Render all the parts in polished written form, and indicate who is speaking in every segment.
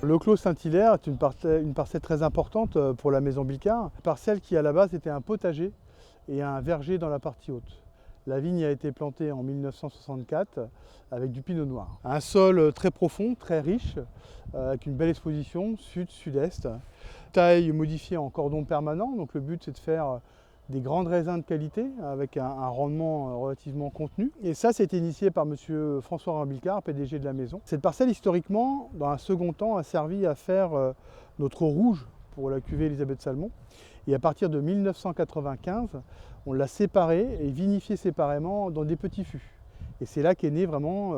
Speaker 1: Le Clos Saint-Hilaire est une parcelle très importante pour la maison Bilkar. Une parcelle qui à la base était un potager et un verger dans la partie haute. La vigne a été plantée en 1964 avec du pinot noir. Un sol très profond, très riche, avec une belle exposition sud-sud-est. Taille modifiée en cordon permanent, donc le but c'est de faire des grandes raisins de qualité avec un rendement relativement contenu. Et ça, c'était initié par monsieur François Bilkar, PDG de la maison. Cette parcelle, historiquement, dans un second temps, a servi à faire notre rouge pour la cuvée Elisabeth Salmon. Et à partir de 1995, on l'a séparée et vinifiée séparément dans des petits fûts. Et c'est là qu'est né vraiment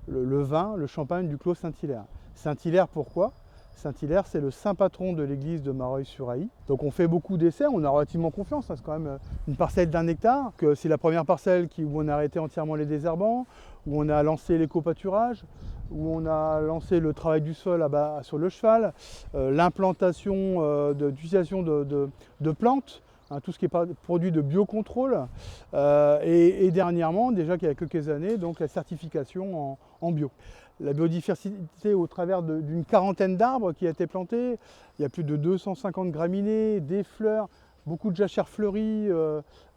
Speaker 1: le vin, le champagne du Clos Saint-Hilaire. Saint-Hilaire, pourquoi ? Saint-Hilaire, c'est le saint patron de l'église de Mareuil-sur-Ailly. Donc on fait beaucoup d'essais, on a relativement confiance, c'est quand même une parcelle d'1 hectare. C'est la première parcelle où on a arrêté entièrement les désherbants, où on a lancé l'éco-pâturage, où on a lancé le travail du sol sur le cheval, l'implantation d'utilisation de plantes, tout ce qui est produit de biocontrôle, et dernièrement, déjà qu'il y a quelques années, donc la certification en bio. La biodiversité au travers d'une quarantaine d'arbres qui a été plantés. Il y a plus de 250 graminées, des fleurs, beaucoup de jachères fleuries,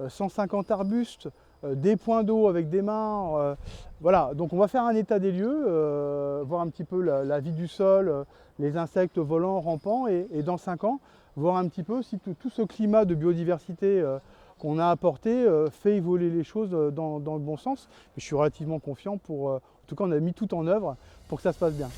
Speaker 1: 150 arbustes, des points d'eau avec des mares. Voilà, donc on va faire un état des lieux, voir un petit peu la vie du sol, les insectes volants, rampants, et dans 5 ans, voir un petit peu si tout ce climat de biodiversité qu'on a apporté fait évoluer les choses dans le bon sens. Je suis relativement confiant en tout cas on a mis tout en œuvre pour que ça se passe bien.